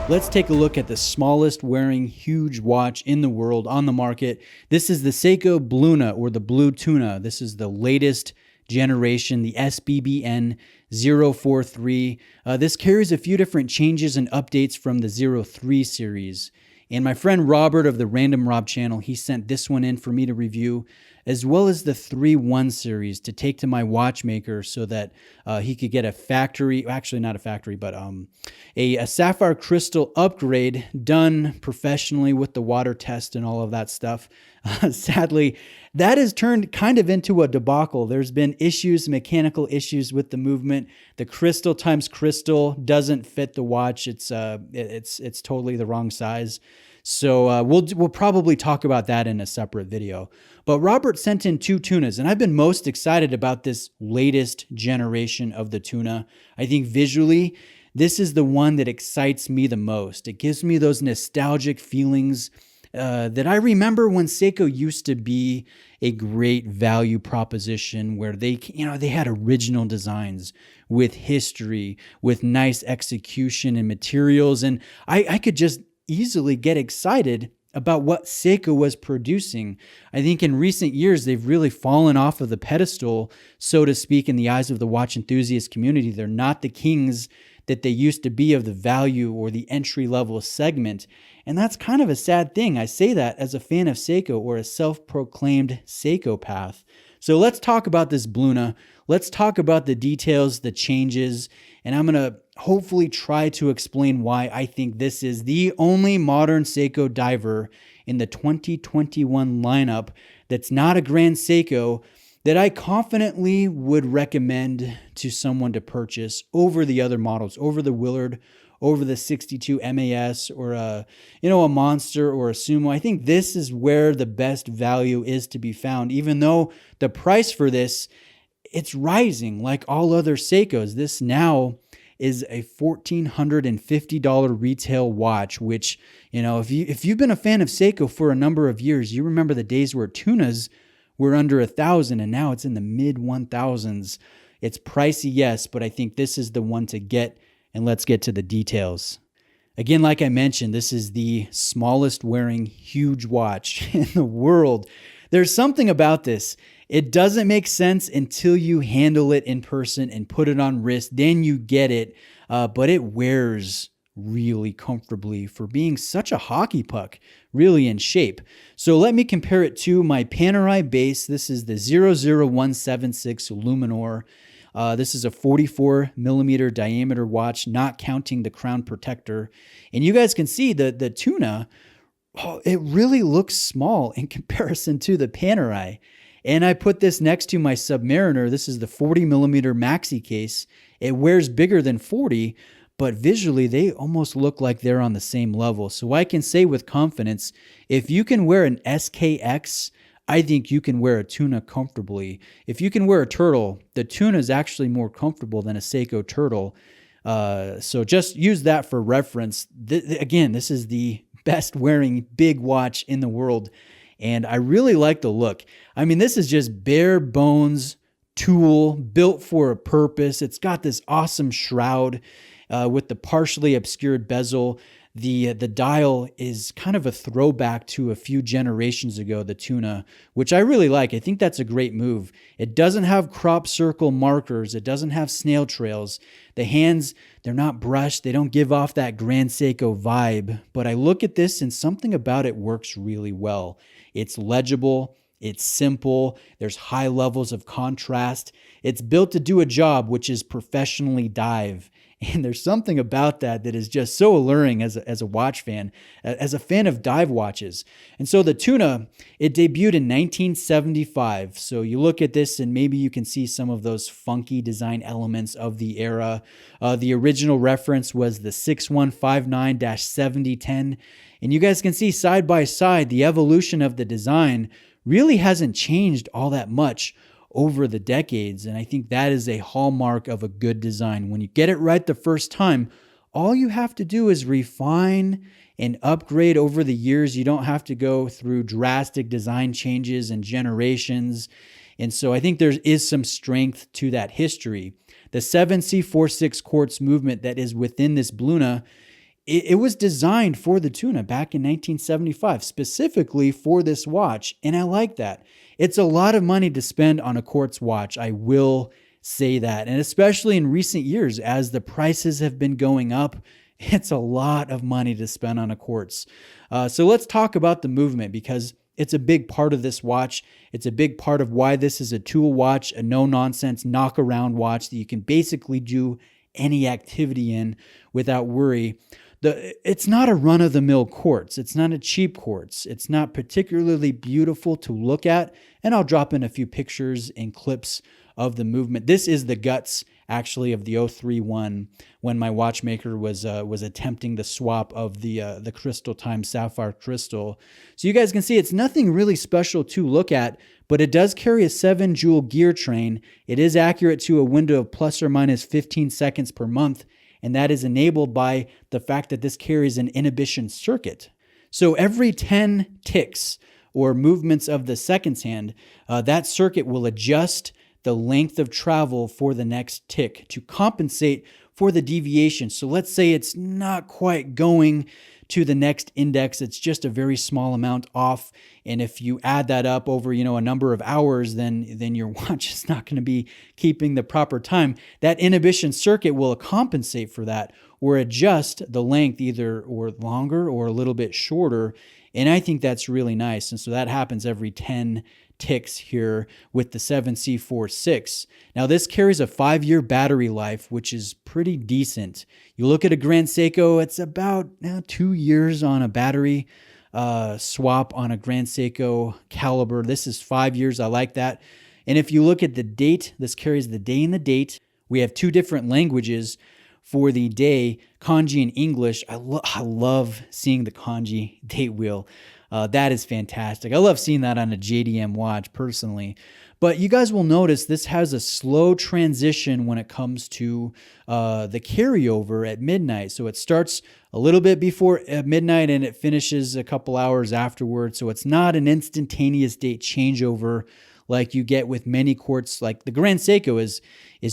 Let's take a look at the smallest wearing huge watch in the world on the market. This is the Seiko Bluna, or the Blue Tuna. This is the latest generation, the SBBN 043. This carries a few different changes and updates from the 03 series. And my friend Robert of the Random Rob channel, he sent this one in for me to review, as well as the 3-1 series to take to my watchmaker so that he could get a factory, actually not a factory, but a sapphire crystal upgrade done professionally with the water test and all of that stuff. Sadly, that has turned kind of into a debacle. There's been issues, mechanical issues with the movement. The crystal times crystal doesn't fit the watch. It's totally the wrong size. So we'll probably talk about that in a separate video. But Robert sent in 2 tunas, and I've been most excited about this latest generation of the tuna. I think visually, this is the one that excites me the most. It gives me those nostalgic feelings that I remember when Seiko used to be a great value proposition, where they had original designs with history, with nice execution and materials, and I could just easily get excited about what Seiko was producing. I think in recent years, they've really fallen off of the pedestal, so to speak, in the eyes of the watch enthusiast community. They're not the kings that they used to be of the value or the entry-level segment. And that's kind of a sad thing. I say that as a fan of Seiko, or a self-proclaimed Seikopath. So let's talk about this Bluna. Let's talk about the details, the changes, and I'm going to hopefully try to explain why I think this is the only modern Seiko diver in the 2021 lineup that's not a Grand Seiko that I confidently would recommend to someone to purchase over the other models, over the Willard, over the 62 MAS, or a Monster or a Sumo. I think this is where the best value is to be found, even though the price for this, it's rising like all other Seikos. This now is a $1,450 retail watch, which, if you've been a fan of Seiko for a number of years, you remember the days where tunas were under $1,000, and now it's in the mid 1,000s. It's pricey, yes, but I think this is the one to get, and let's get to the details. Again, like I mentioned, this is the smallest wearing huge watch in the world. There's something about this. It doesn't make sense until you handle it in person and put it on wrist. Then you get it, but it wears really comfortably for being such a hockey puck, really in shape. So let me compare it to my Panerai base. This is the 00176 Luminor. This is a 44 millimeter diameter watch, not counting the crown protector. And you guys can see the tuna, it really looks small in comparison to the Panerai. And I put this next to my Submariner. This is the 40 millimeter maxi case. It wears bigger than 40, but visually they almost look like they're on the same level. So I can say with confidence, if you can wear an SKX, I think you can wear a tuna comfortably. If you can wear a turtle, the tuna is actually more comfortable than a Seiko turtle. So just use that for reference. Again, this is the best wearing big watch in the world, and I really like the look. I mean, this is just bare bones tool built for a purpose. It's got this awesome shroud with the partially obscured bezel. The dial is kind of a throwback to a few generations ago, the tuna, which I really like. I think that's a great move. It doesn't have crop circle markers. It doesn't have snail trails. The hands, they're not brushed. They don't give off that Grand Seiko vibe. But I look at this and something about it works really well. It's legible. It's simple. There's high levels of contrast. It's built to do a job, which is professionally dive. And there's something about that is just so alluring as a watch fan, as a fan of dive watches. And so the tuna, it debuted in 1975. So you look at this and maybe you can see some of those funky design elements of the era. The original reference was the 6159-7010. And you guys can see side by side, the evolution of the design really hasn't changed all that much over the decades. And I think that is a hallmark of a good design. When you get it right the first time, all you have to do is refine and upgrade over the years. You don't have to go through drastic design changes and generations. And so I think there is some strength to that history. The 7C46 quartz movement that is within this Bluna, it was designed for the tuna back in 1975, specifically for this watch. And I like that. It's a lot of money to spend on a quartz watch. I will say that. And especially in recent years, as the prices have been going up, it's a lot of money to spend on a quartz. So let's talk about the movement, because it's a big part of this watch. It's a big part of why this is a tool watch, a no-nonsense knock-around watch that you can basically do any activity in without worry. It's not a run-of-the-mill quartz. It's not a cheap quartz. It's not particularly beautiful to look at, and I'll drop in a few pictures and clips of the movement. This is the guts, actually, of the 031 when my watchmaker was attempting the swap of the crystal times sapphire crystal. So you guys can see it's nothing really special to look at, but it does carry a 7-jewel gear train. It is accurate to a window of plus or minus 15 seconds per month, and that is enabled by the fact that this carries an inhibition circuit. So every 10 ticks or movements of the seconds hand, that circuit will adjust the length of travel for the next tick to compensate for the deviation. So let's say it's not quite going to the next index, it's just a very small amount off. And if you add that up over, a number of hours, then your watch is not going to be keeping the proper time. That inhibition circuit will compensate for that or adjust the length either or longer or a little bit shorter. And I think that's really nice. And so that happens every 10 ticks here with the 7C46. Now this carries a 5-year battery life, which is pretty decent. You look at a Grand Seiko, it's about 2 years on a battery swap on a Grand Seiko caliber. This is 5 years. I like that. And if you look at the date, this carries the day and the date. We have 2 different languages for the day, kanji and English. I love seeing the kanji date wheel. That is fantastic. I love seeing that on a JDM watch personally. But you guys will notice this has a slow transition when it comes to the carryover at midnight. So it starts a little bit before midnight and it finishes a couple hours afterwards. So it's not an instantaneous date changeover like you get with many quartz. Like the Grand Seiko is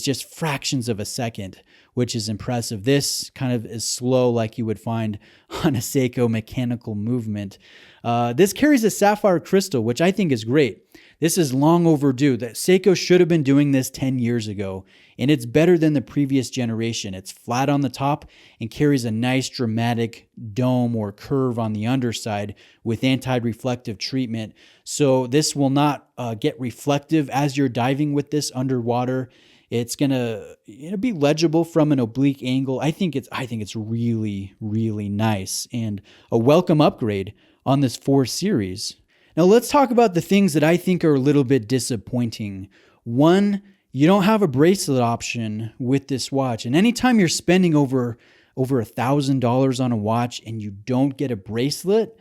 just fractions of a second, which is impressive. This kind of is slow like you would find on a Seiko mechanical movement. This carries a sapphire crystal, which I think is great. This is long overdue. That Seiko should have been doing this 10 years ago, and it's better than the previous generation. It's flat on the top and carries a nice dramatic dome or curve on the underside with anti-reflective treatment. So this will not get reflective as you're diving with this underwater. It's gonna be legible from an oblique angle. I think it's really, really nice and a welcome upgrade on this 4 series. Now let's talk about the things that I think are a little bit disappointing. One, you don't have a bracelet option with this watch. And anytime you're spending over $1,000 on a watch and you don't get a bracelet,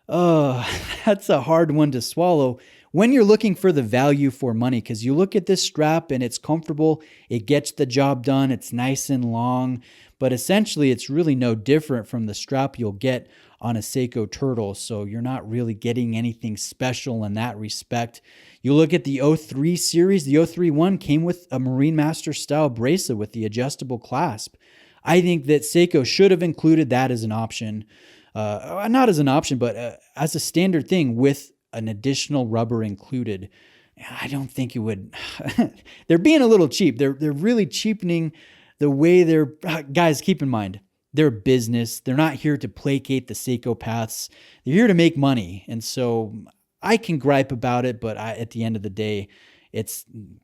that's a hard one to swallow when you're looking for the value for money, because you look at this strap and it's comfortable, it gets the job done, it's nice and long, but essentially it's really no different from the strap you'll get on a Seiko Turtle, so you're not really getting anything special in that respect. You look at the 03 series, the 031 came with a Marine Master style bracelet with the adjustable clasp. I think that Seiko should have included that as an option, not as an option, but as a standard thing with an additional rubber included. I don't think it would. They're being a little cheap. They're really cheapening the way they're. Guys, keep in mind, they're a business. They're not here to placate the Seikopaths. They're here to make money. And so I can gripe about it, but at the end of the day,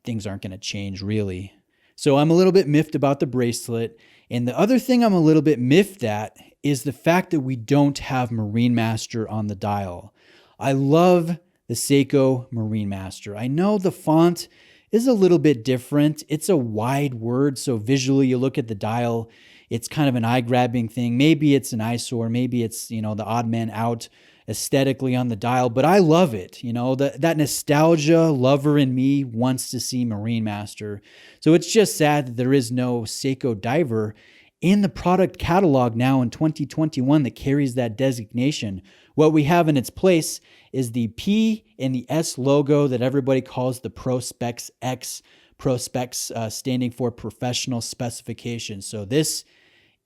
things aren't going to change really. So I'm a little bit miffed about the bracelet. And the other thing I'm a little bit miffed at is the fact that we don't have Marine Master on the dial. I love the Seiko Marine Master. I know the font is a little bit different. It's a wide word, so visually you look at the dial, it's kind of an eye-grabbing thing. Maybe it's an eyesore. Maybe it's, the odd man out aesthetically on the dial, but I love it. That nostalgia lover in me wants to see Marine Master. So it's just sad that there is no Seiko diver in the product catalog now in 2021 that carries that designation. What we have in its place is the P and the S logo that everybody calls the Prospex X, Prospex standing for professional specification. So this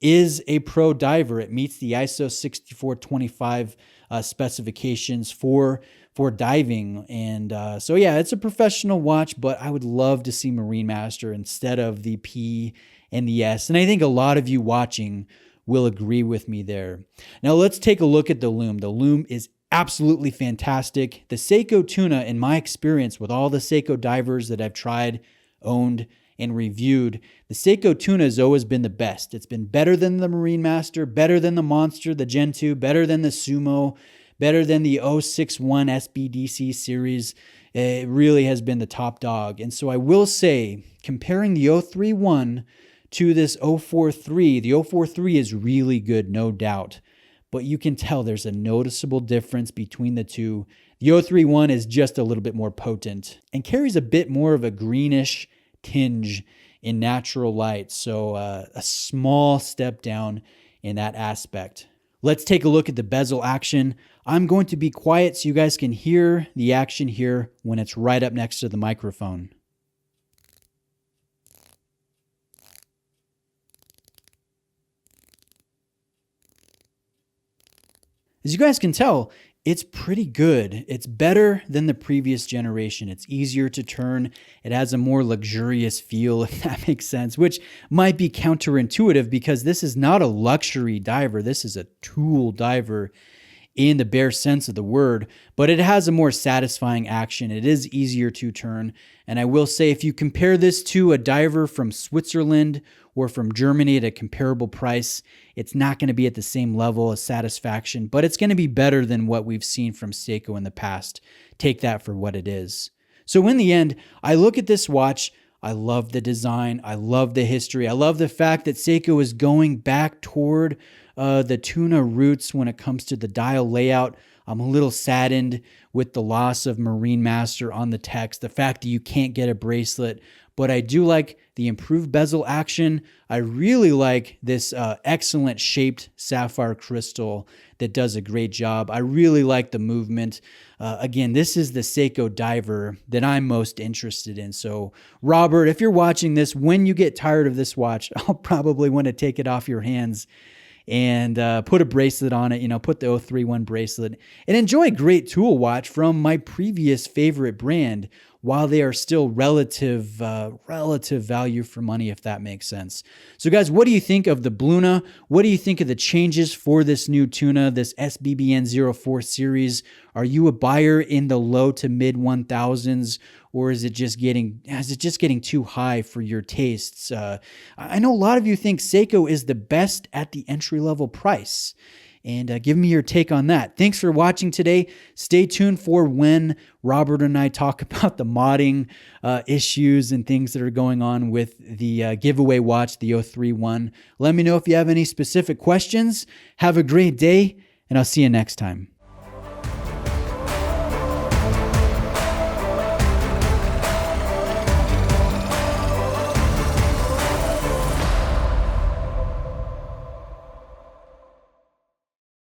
is a pro diver. It meets the ISO 6425 specifications for diving. And so, yeah, it's a professional watch, but I would love to see Marine Master instead of the P and the S. And I think a lot of you watching will agree with me there. Now, let's take a look at the Lume. The Lume is absolutely fantastic. The Seiko tuna, in my experience with all the Seiko divers that I've tried, owned, and reviewed, the Seiko tuna has always been the best. It's been better than the Marine Master, better than the Monster, the Gen 2, better than the Sumo, better than the 061 SBDC series. It really has been the top dog. And so I will say, comparing the 031 to this 043, the 043 is really good, no doubt. But you can tell there's a noticeable difference between the two. The 031 is just a little bit more potent and carries a bit more of a greenish tinge in natural light. So a small step down in that aspect. Let's take a look at the bezel action. I'm going to be quiet so you guys can hear the action here when it's right up next to the microphone. As you guys can tell, it's pretty good. It's better than the previous generation. It's easier to turn. It has a more luxurious feel, if that makes sense, which might be counterintuitive because this is not a luxury diver. This is a tool diver in the bare sense of the word, but it has a more satisfying action. It is easier to turn. And I will say, if you compare this to a diver from Switzerland or from Germany at a comparable price, it's not going to be at the same level of satisfaction, but it's going to be better than what we've seen from Seiko in the past. Take that for what it is. So in the end, I look at this watch. I love the design. I love the history. I love the fact that Seiko is going back toward the tuna roots when it comes to the dial layout. I'm a little saddened with the loss of Marine Master on the text, the fact that you can't get a bracelet, but I do like the improved bezel action. I really like this excellent shaped sapphire crystal that does a great job. I really like the movement. Again, this is the Seiko diver that I'm most interested in. So, Robert, if you're watching this, when you get tired of this watch, I'll probably want to take it off your hands and put a bracelet on it, put the 031 bracelet and enjoy a great tool watch from my previous favorite brand while they are still relative value for money, if that makes sense. So guys, what do you think of the Bluna? What do you think of the changes for this new tuna, this SBBN04 series? Are you a buyer in the low to mid 1000s, or is it just getting too high for your tastes? I know a lot of you think Seiko is the best at the entry-level price. And give me your take on that. Thanks for watching today. Stay tuned for when Robert and I talk about the modding issues and things that are going on with the giveaway watch, the 031. Let me know if you have any specific questions. Have a great day, and I'll see you next time.